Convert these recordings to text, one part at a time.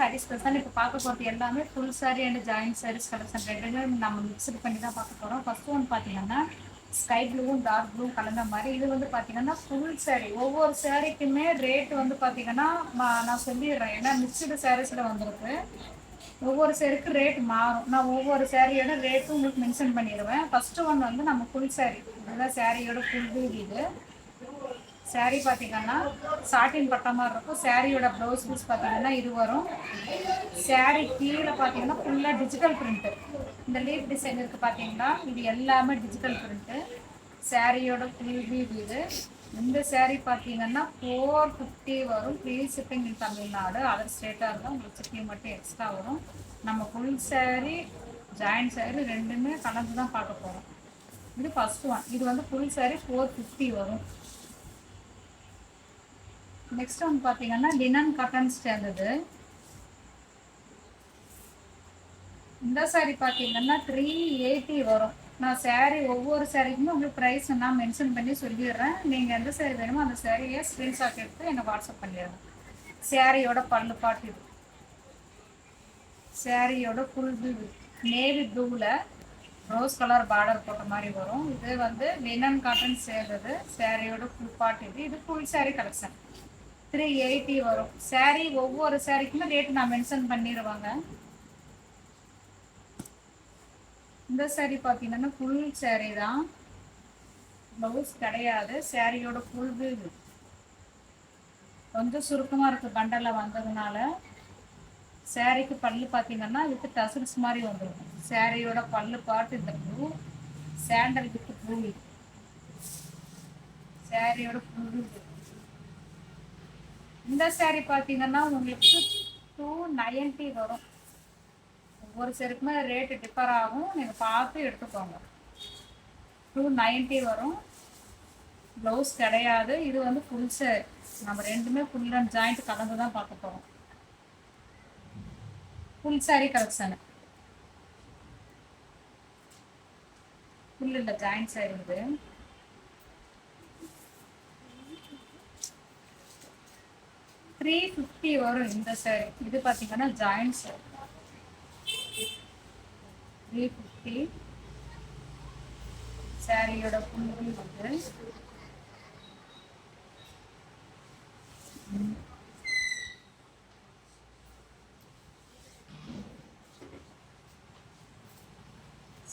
சாரீஸ் தான் இப்போ பார்க்க போகிறது. எல்லாமே full sari and joint saris collection ரெண்டுமே நம்ம மிக்ஸ்டு பண்ணி தான் பார்க்க போகிறோம். ஃபர்ஸ்ட் ஒன் பார்த்தீங்கன்னா ஸ்கை ப்ளூவும் டார்க் ப்ளூ கலந்த மாதிரி. இது வந்து பார்த்தீங்கன்னா ஃபுல் சாரீ. ஒவ்வொரு சாரீக்குமே ரேட் வந்து பார்த்தீங்கன்னா நான் சொல்லிடுறேன், ஏன்னா மிக்சடு சாரீஸில் வந்துருக்கு. ஒவ்வொரு சேரீக்கு ரேட் மாறும். நான் ஒவ்வொரு சாரியோட ரேட்டும் உங்களுக்கு மென்ஷன் பண்ணிடுவேன். ஃபர்ஸ்ட் ஒன் வந்து நம்ம ஃபுல் சாரீ. இதுதான் சாரியோட ஃபுல் வீடு. இது சாரீ பார்த்தீங்கன்னா சாட்டின் பட்ட மாதிரி இருக்கும். சாரியோட ப்ளவுஸ் பீஸ் பார்த்தீங்கன்னா இது வரும். சாரீ கீழே பார்த்தீங்கன்னா ஃபுல்லாக டிஜிட்டல் பிரிண்ட்டு. இந்த லீஃப் டிசைன் இருக்குது பார்த்தீங்களா, இது எல்லாமே டிஜிட்டல் பிரிண்ட்டு. சாரியோட ஃபுல் வீடு இது. இந்த சாரீ பார்த்தீங்கன்னா 450 வரும். Free shipping in Tamil Nadu. Other ஸ்டேட்டாக இருந்தால் உங்களுக்கு ஷிப்பிங் மட்டும் எக்ஸ்ட்ரா வரும். நம்ம ஃபுல் சாரீ ஜாயின்ட் சாரீ ரெண்டுமே கலந்து தான் பார்க்க போகிறோம். இது ஃபர்ஸ்ட் ஒன். இது வந்து ஃபுல் சாரீ 450 வரும். நெக்ஸ்ட் ஒன் பார்த்தீங்கன்னா லினன் காட்டன் சேர்ந்தது. இந்த சாரீ பார்த்தீங்கன்னா 380 வரும். நான் சாரீ ஒவ்வொரு சாரீக்குமே உங்களுக்கு ப்ரைஸ் நான் மென்ஷன் பண்ணி சொல்லிடுறேன். நீங்கள் எந்த சாரீ வேணுமோ அந்த சாரியை ஸ்க்ரீன்ஷாட் எடுத்து எனக்கு வாட்ஸ்அப் பண்ணிடுறேன். சாரியோட பல்லு பாட்டு இது. சாரியோட ஃபுல் ப்ளூ நேவி ப்ளூவில் ரோஸ் கலர் பார்டர் போட்ட மாதிரி வரும். இது வந்து லினன் காட்டன் சேர்ந்தது. சாரியோட ஃபுல் பாட்டு இது. இது ஃபுல் சாரீ கலெக்ஷன் 380 வரும். சாரீ ஒவ்வொரு சாரீக்குமே ரேட் நான் மென்ஷன் பண்ணிடுவாங்க. இந்த சாரீ பார்த்தீங்கன்னா ஃபுல் சாரீ தான், ப்ளவுஸ் கிடையாது. சாரியோட ஃபுல் வியூ கொஞ்சம் சுருக்கமாக இருக்குது பண்டலில் வந்ததுனால. சாரீக்கு பல்லு பார்த்தீங்கன்னா வித்து டசல்ஸ் மாதிரி வந்துடும். சாரியோட பல்லு பாட்டு இந்த ப்ளூ சாண்டல் வித் ப்ளூ. சாரியோட ஃபுல் வியூ. இந்த சாரீ பார்த்தீங்கன்னா உங்களுக்கு 290 வரும். ஒவ்வொரு சாரீக்குமே ரேட்டு டிஃபர் ஆகும், நீங்கள் பார்த்து எடுத்துக்கோங்க. 290 வரும். ப்ளவுஸ் கிடையாது. இது வந்து ஃபுல் சாரீ. நம்ம ரெண்டுமே ஃபுல் அண்ட் ஜாயிண்ட் கலந்து தான் பார்க்க போகிறோம். Full sari collection. ஃபுல் இல்லை, ஜாயிண்ட் சாரீ இது. $350 வரும் இந்த சாரீ. இது பார்த்தீங்கன்னா ஜாயிண்ட் சாரீ. 350. சாரியோட ஃபுல் வந்து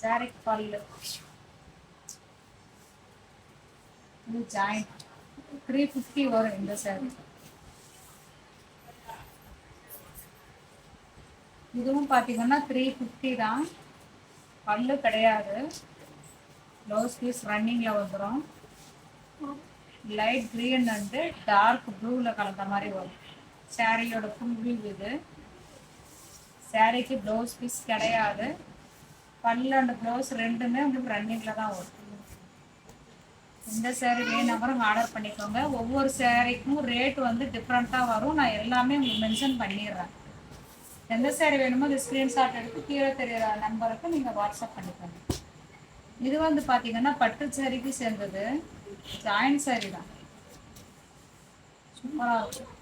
சாரீ பல்லு ஜாயிண்ட் 350 வரும் இந்த சாரீ. இதுவும் பார்த்தீங்கன்னா 350 தான். பல்லு கிடையாது. ப்ளவுஸ் பீஸ் ரன்னிங்கில் வந்துடும். லைட் க்ரீன் அண்டு டார்க் ப்ளூவில் கலந்த மாதிரி வரும். சாரியோட ஃபுல் வியூ இது. சாரீக்கு ப்ளவுஸ் பீஸ் கிடையாது. பல்லு அண்ட் ப்ளவுஸ் ரெண்டுமே உங்களுக்கு ரன்னிங்கில் தான் வரும். இந்த சாரீ வேணுங்கிறவங்க ஆர்டர் பண்ணிக்கோங்க. ஒவ்வொரு சாரீக்கும் ரேட் வந்து டிஃப்ரெண்ட்டாக வரும். நான் எல்லாமே உங்களுக்கு மென்ஷன் பண்ணிடுறேன். எந்த சாரீ வேணுமோ அது ஸ்க்ரீன்ஷாட் எடுத்து கீழே தெரியுற நம்பருக்கு நீங்கள் வாட்ஸ்அப் பண்ணிக்கோங்க. இது வந்து பார்த்தீங்கன்னா பட்டு சாரீக்கு சேர்ந்தது. ஜாயிண்ட் சாரீ தான், சூப்பராக இருக்கும்.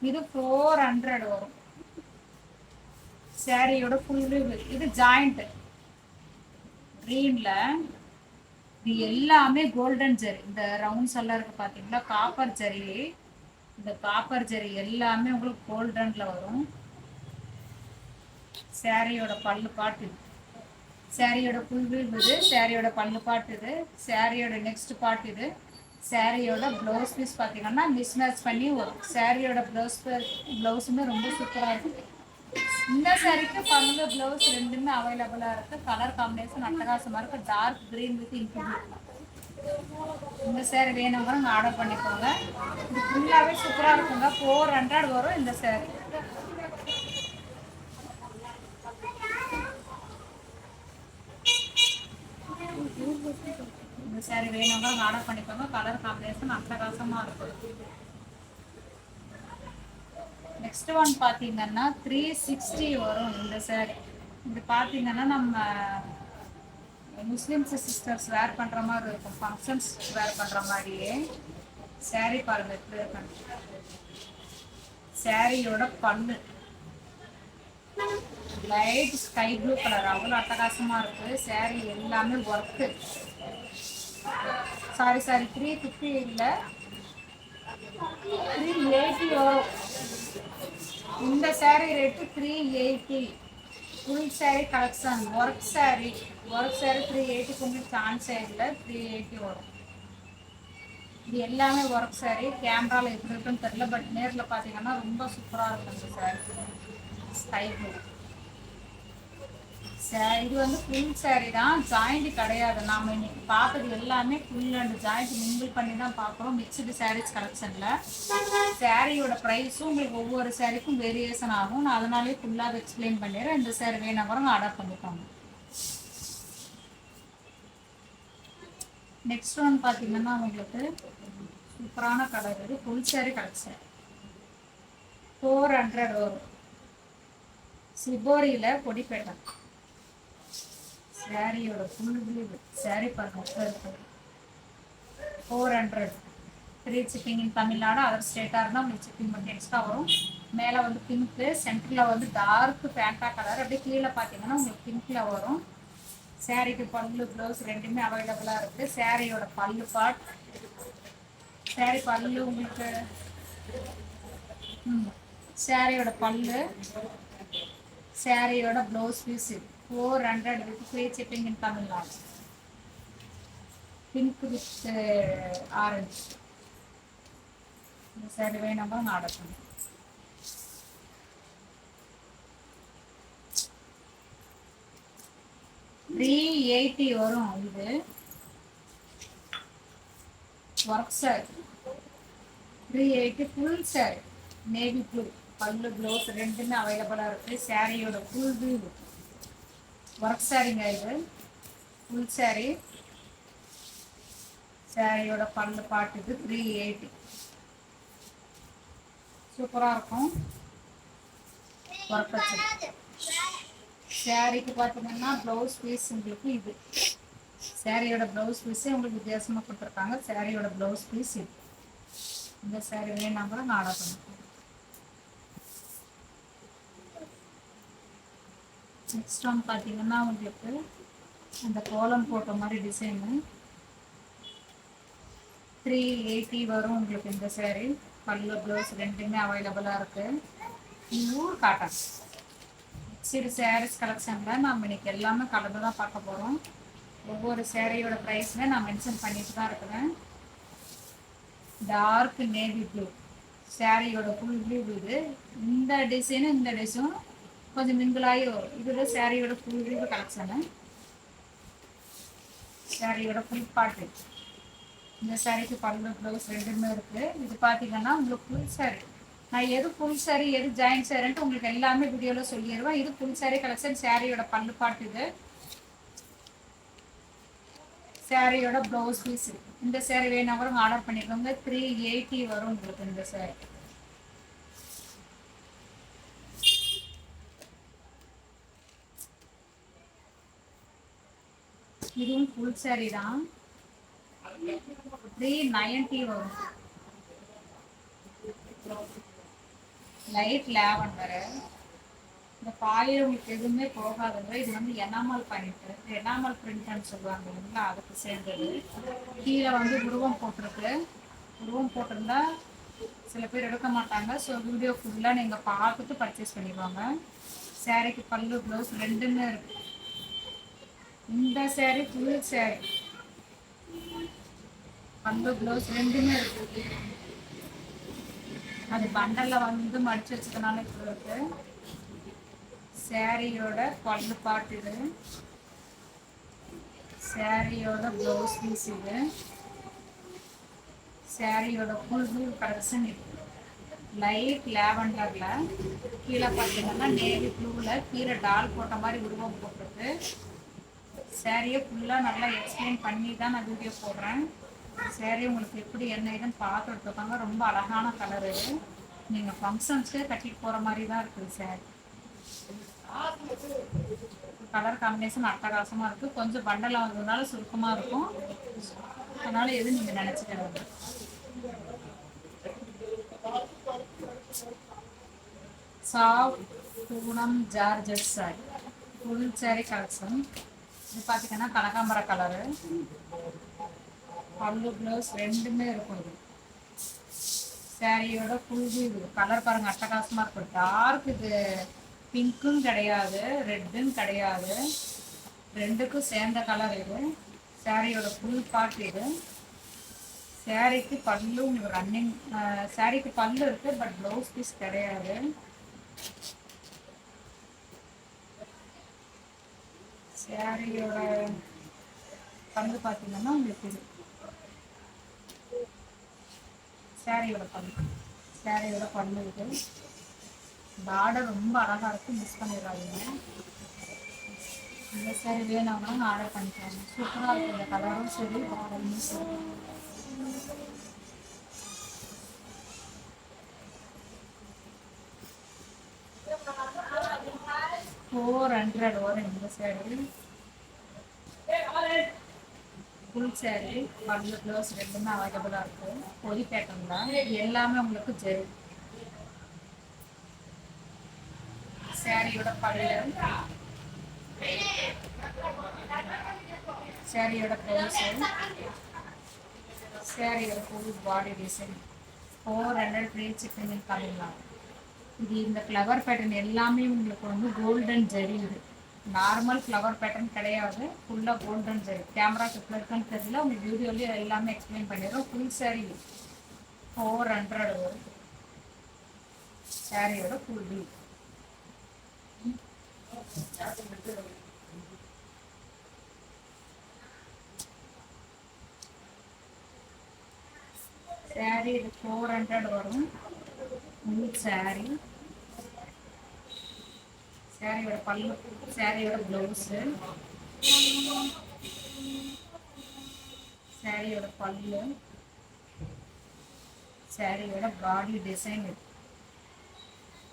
இது 400 வரும். சாரியோட ஃபுல் வியூ. இது ஜாயிண்ட் க்ரீனில். இது எல்லாமே கோல்டன் ஜரி. இந்த ரவுண்ட்ஸ் எல்லாம் இருக்குது பார்த்தீங்களா, காப்பர் ஜரி. இந்த காப்பர் ஜரி எல்லாமே உங்களுக்கு கோல்டன்ல வரும். சாரியோட பல்லு பாட்டு இது. சாரியோட ஃபுல் வியூ இது. சாரியோட பல்லு பாட்டு இது. சாரியோட நெக்ஸ்ட் பாட்டு இது. சாரியோட ப்ளவுஸ் பீஸ் பார்த்தீங்கன்னா மிஸ் மேட்ச் பண்ணி வரும். சாரியோட ப்ளவுஸுமே ரொம்ப சூப்பராக இருக்குது. இந்த சாரீக்கு பல்லு ப்ளவுஸ் ரெண்டுமே அவைலபிளாக இருக்குது. கலர் காம்பினேஷன் அட்டகாசமாக இருக்குது. Dark green with ink. இந்த சாரீ வேணுங்கிறவங்க ஆர்டர் பண்ணிக்கோங்க. இது ஃபுல்லாகவே சூப்பராக இருக்குங்க. 400 வரும் இந்த சாரீ. இந்த சாரீ வேணுங்கிறவங்க ஆர்டர் பண்ணிக்கோங்க. கலர் காம்பினேஷன் அட்டகாசமாக இருக்கும். நெக்ஸ்ட் ஒன் பார்த்தீங்கன்னா 360 வரும் இந்த சாரீ. இது பார்த்தீங்கன்னா நம்ம முஸ்லீம்ஸ் சிஸ்டர்ஸ் வேர் பண்ணுற மாதிரி இருக்கும். ஃபங்க்ஷன்ஸ் வேர் பண்ணுற மாதிரியே சாரி பாருங்க எப்படி இருக்கு. சாரியோட பல்லு லைட் ஸ்கை ப்ளூ கலர், அவ்வளோ அட்டகாசமா இருக்கு. சாரி எல்லாமே ஒர்க்கு. சாரி சாரி 350 இல்லை, 380 வரும். இந்த sorry rate 380. Full sari collection work sorry. Work sari 380 கொஞ்சம் சான்ஸே இல்லை, 380 வரும். இது எல்லாமே ஒர்க் சாரி. கேமராவில் எப்படி இருக்குன்னு தெரியல, பட் நேரில் பார்த்தீங்கன்னா ரொம்ப சூப்பராக இருக்கும் இந்த சாரி. ஸ்கை ப்ளூ இது வந்து ஃபுல் சாரி தான், ஜாயிண்ட் கிடையாது. நாம் இன்னைக்கு பார்த்தது எல்லாமே ஃபுல் அண்ட் ஜாயிண்ட் மிங்கிள் பண்ணி தான் பார்க்குறோம் மிக்சடு சாரீஸ் கலெக்ஷனில். சாரியோட ப்ரைஸும் உங்களுக்கு ஒவ்வொரு சாரிக்கும் வேரியேஷன் ஆகும். நான் அதனாலே ஃபுல்லாக எக்ஸ்பிளைன் பண்ணிடுறேன். இந்த சாரி வேணா கூட ஆர்டர் பண்ணிக்கோங்க. நெக்ஸ்ட் ஒன் பார்த்தீங்கன்னா உங்களுக்கு சூப்பரான கலர். இது ஃபுல் சாரி கலெக்ஷன் 400 வரும். சிபோரியில் பொடிப்பேட்டை சாரியோட ஃபுல் வியூ. சாரி பாருங்க இருக்கு. 400 free shipping in Tamil Nadu. Other ஸ்டேட்டாக இருந்தால் உங்களுக்கு ஷிப்பிங் மட்டும் எக்ஸ்ட்ரா வரும். மேலே வந்து பிங்க்கு, சென்டரில் வந்து டார்க் ஃபேண்டா கலர், அப்படியே கீழே பார்த்தீங்கன்னா உங்களுக்கு பிங்க்கில் வரும். சாரிக்கு பல்லு ப்ளவுஸ் ரெண்டுமே அவைலபிளாக இருக்குது. சாரியோட பல்லு பார்ட், சாரி பல்லு உங்களுக்கு சாரியோட பல்லு, சாரியோட blouse piece 400 with free shipping in Tamil Nadu. Pink with orange. இந்த சாரி வேணுமா ஆர்டர் பண்ணி. $380 வரும். இது work sari 380 full sari. Navy blue பல்லு ப்ளவுஸ் ரெண்டுமே அவைலபிளாக இருக்குது. சாரியோட ஃபுல் வியூ ஒர்க் சாரிங்க. இது ஃபுல் சாரி. சாரியோட பல்லு பாட்டுக்கு 380 சூப்பராக இருக்கும். ஒர்க் வச்சு சாரிக்கு பார்த்தீங்கன்னா ப்ளவுஸ் பீஸ் உங்களுக்கு இது. சாரியோட ப்ளவுஸ் பீஸே உங்களுக்கு வித்தியாசமாக கொடுத்துருக்காங்க. சாரியோட ப்ளவுஸ் பீஸ் இது. இந்த சாரி வேணா கூட நான் ஆர்டர் பண்ணிக்கிறேன். நெக்ஸ்ட் ஒன் பார்த்தீங்கன்னா உங்களுக்கு அந்த கோலம் போட்ட மாதிரி டிசைனு 380 வரும் உங்களுக்கு. இந்த சாரி பல்லு ப்ளவுஸ் ரெண்டுமே அவைலபிளாக இருக்குது. பியூர் காட்டன் சிறு சாரீஸ் கலெக்ஷனில் நம்ம இன்னைக்கு எல்லாமே கலந்து தான் பார்க்க போகிறோம். ஒவ்வொரு சாரியோட ப்ரைஸுமே நான் மென்ஷன் பண்ணிட்டு தான் இருக்கிறேன். டார்க் நேவி ப்ளூ சாரியோட ஃபுல் ப்ளூ. இது இந்த டிசைனும் இந்த டிசைனும் கொஞ்சம் மிங்கிளாகி வரும். இதுல சாரியோட ஃபுல் ப்ளூ கலெக்ஷனு. சாரியோட ஃபுல் பாட்டு. இந்த சாரிக்கு பல்லு ப்ளவுஸ் ரெண்டுமே இருக்குது. இது பார்த்தீங்கன்னா உங்களுக்கு ஃபுல் சாரி. நான் எது ஃபுல் சாரி எது ஜாயின்ட் சாரின்ட்டு உங்களுக்கு எல்லாமே வீடியோவில் சொல்லிடுவேன். இது ஃபுல் சாரி கலெக்ஷன். சாரியோட பல்லு பாட்டு. இது சாரியோட ப்ளவுஸ் பீஸ். இந்த சாரி வேணா கூட ஆர்டர் பண்ணிக்கோங்க. 380 வரும் உங்களுக்கு இந்த சாரி. இதுவும் ஃபுல் சாரி தான். 390 வரும். Light lavender. இந்த பாலில் உங்களுக்கு எதுவுமே போகாதுங்க. இது வந்து எனாமல் பண்ணிட்டு எனாமல் பிரிண்ட்னு சொல்லுவாங்க இல்லைங்களா, அதுக்கு சேர்ந்தது. கீழே வந்து உருவம் போட்டிருக்கு. உருவம் போட்டிருந்தா சில பேர் எடுக்க மாட்டாங்க. ஸோ வீடியோ ஃபுல்லாக நீங்கள் பார்த்துட்டு பர்ச்சேஸ் பண்ணிடுவாங்க. சாரிக்கு பல்லு ப்ளவுஸ் ரெண்டுமே இருக்கு. இந்த சாரி ஃபுல் சாரி பல்லு ப்ளவுஸ் ரெண்டுமே இருக்கு. அது பண்டலில் வந்து மடிச்சு வச்சதுனால இப்போ இருக்கு. சாரியோட பல்லு பாட்டு. இது சாரியோட ப்ளவுஸ் பீஸ். இது சாரியோட ஃபுல் வியூ கலெக்ஷன். இது லைட் லாவெண்டரில் கீழே பார்த்தீங்கன்னா நேவி ப்ளூவில் கீழே டால் போட்ட மாதிரி உருவம் போட்டிருக்கு. சாரியை ஃபுல்லாக நல்லா எக்ஸ்பிளைன் பண்ணி தான் நான் வீடியோ போடுறேன். சாரி உங்களுக்கு எப்படி என்ன இதுன்னு பார்த்து எடுத்துக்காங்க. ரொம்ப அழகான கலர். இது நீங்கள் ஃபங்க்ஷன்ஸ்க்கு கட்டிட்டு போகிற மாதிரி தான் இருக்குது சாரி. கலர் காம்பினேஷன் அட்டகாசமாக இருக்குது. கொஞ்சம் பண்டல் ஆகுறதுனால சுருக்கமாக இருக்கும். அதனால் எது நீங்கள் நினச்சிக்கிறது. Soft Poonam georgette sari, full sari collection. இது பார்த்தீங்கன்னா கனகாம்பர கலரு, பல்லு ப்ளவுஸ் ரெண்டுமே இருக்கும். இது சாரியோட ஃபுல் இது கலர் பாருங்க, அட்டகாசமாக இருக்கும். டார்க் இது பிங்க்கும் கிடையாது, ரெட்டும் கிடையாது, ரெண்டுக்கும் சேர்ந்த கலர் இது. சாரியோட ஃபுல் பார்ட் இது. சாரிக்கு பல்லு ரன்னிங், சாரிக்கு பல்லு இருக்கு, பட் ப்ளவுஸ் பீஸ் கிடையாது. சாரியோட பல்லு பார்த்தீங்கன்னா உங்களுக்கு இது சாரியோட பல்லு இது. பார்டர் ரொம்ப அழகாக இருக்கும், மிஸ் பண்ணிடாதீங்க. இந்த சாரி வேணும்னா ஆர்டர் பண்ணிக்கோங்க. சூப்பராக இருக்கும் இந்த கலரும் சரி, பார்டருமே சரி. $400 வரும் இந்த சாரி. ஃபுல் சாரி, பல்லு ப்ளவுஸ் ரெண்டுமே அவைலபிளாக இருக்கும். பொடி பேட்டர்ன் தான் இது எல்லாமே உங்களுக்கு ஜெரி. சாரியோட பல்லு, சாரியோட ப்ளவுஸு, சாரியோட full body design. 400 free shipping பண்ணிடலாம். இது இந்த ஃப்ளவர் பேட்டர்ன் எல்லாமே உங்களுக்கு வந்து கோல்டன் ஜெரி. இது நார்மல் ஃப்ளவர் பேட்டர்ன் கிடையாது, ஃபுல்லாக கோல்டன் ஜெரி. கேமரா கிட்ட இருக்குன்னு தெரியல, உங்களுக்கு வீடியோலேயே எல்லாமே எக்ஸ்பிளைன் பண்ணிடுறோம். ஃபுல் சாரி 400 வரும். சாரியோட ஃபுல் வியூ. சாரி இது 400 வரும். Full sorry. சாரியோட பல்லு, சாரியோட ப்ளவுஸு, சாரியோட பல்லு, சாரியோட பாடி டிசைன்.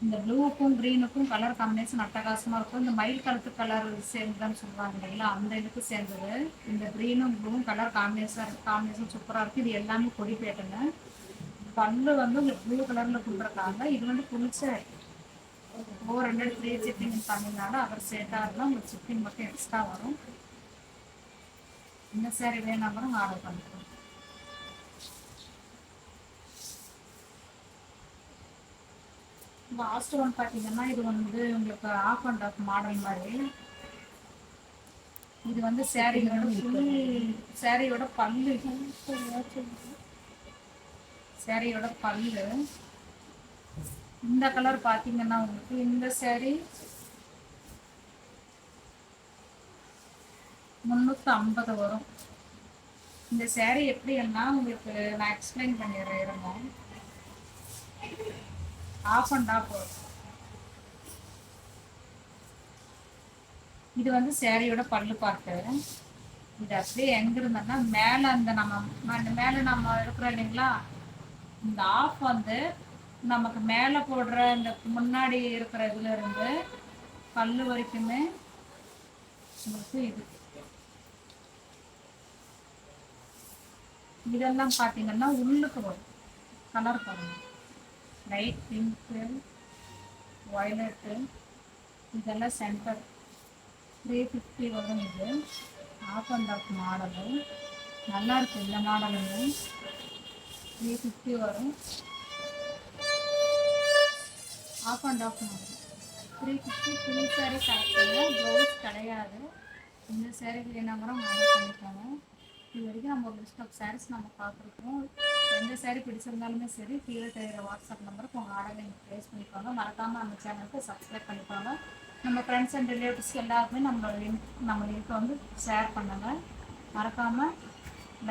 இந்த ப்ளூக்கும் க்ரீனுக்கும் கலர் காம்பினேஷன் அட்டகாசமாக இருக்கும். இந்த மயில் கலத்து கலர் சேர்ந்துதான்னு சொல்லுவாங்க இல்லைங்களா, அந்த இதுக்கு சேர்ந்தது. இந்த க்ரீனும் ப்ளூவும் கலர் காம்பினேஷன் சூப்பராக இருக்குது. இது எல்லாமே கொடி பேட்டுங்க. பல்லு வந்து உங்களுக்கு ப்ளூ கலரில் கொடுத்துருக்காங்க. இது வந்து ஃபுல் சாரி 400 ஃப்ரீ ஷிப்பிங் பண்ணினால அவர் சேர்ட்டாக இருந்தால் உங்களுக்கு ஷிப்பிங் மட்டும் எக்ஸ்ட்ரா வரும். இந்த சாரி வேணாலும் ஆர்டர் பண்ணிக்கலாம். லாஸ்ட் ஒன் பார்த்தீங்கன்னா இது வந்து உங்களுக்கு ஆஃப் அண்ட் ஆஃப் மாடல் மாதிரி. இது வந்து சாரியோட ஃபுல் சாரியோட பல்லு, சாரியோட பல்லு இந்த கலர் பார்த்தீங்கன்னா உங்களுக்கு இந்த சாரி 350 வரும். இந்த சாரி எப்படின்னா உங்களுக்கு நான் எக்ஸ்பிளைன் பண்ணிடுறேன் இருங்க. ஆஃப் அண்ட் ஆஃப் வரும். இது வந்து சாரியோட பல்லு பார்ட்டு. இது அப்படியே எங்க இருந்தோம்னா மேலே அந்த மேலே நம்ம இருக்கிறோம் இல்லைங்களா, இந்த ஆஃப் வந்து நமக்கு மேலே போடுற இந்த முன்னாடி இருக்கிற இதுல இருந்து பல்லு வரைக்குமே உங்களுக்கு இது. இதெல்லாம் பார்த்தீங்கன்னா உள்ளுக்கு வரும். கலர் பாருங்க, லைட் பிங்க்கு, வயலட்டு, இதெல்லாம் சென்டர். 350 வரும். இது ஆஃப் அண்ட் ஆஃப் மாடலு, நல்லா இருக்கு இந்த மாடலுங்க. 350 வரும். Half and half model 350. Full sari கரெக்டுங்க, ப்ளவுஸ் கிடையாது. இந்த சாரிக்கு வேணாங்கிறோம் ஆர்டர் பண்ணிக்கோங்க. இது வரைக்கும் நம்ம லிஸ்ட் ஆஃப் சாரீஸ் நம்ம பார்த்துருக்கோம். எந்த சாரீ பிடிச்சிருந்தாலுமே சரி, கீழே தெரிகிற வாட்ஸ்அப் நம்பருக்கு உங்கள் ஆர்டரை நீங்கள் ப்ளேஸ் பண்ணிக்கோங்க. மறக்காமல் நம்ம சேனலுக்கு சப்ஸ்கிரைப் பண்ணிக்கோங்க. நம்ம ஃப்ரெண்ட்ஸ் அண்ட் ரிலேட்டிவ்ஸ் எல்லாருக்குமே நம்ம லிங்க்கை வந்து ஷேர் பண்ணுங்கள். மறக்காமல்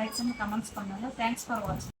லைக்ஸ் அண்ட் கமெண்ட்ஸ் பண்ணுங்கள். தேங்க்ஸ் ஃபார் வாட்சிங்.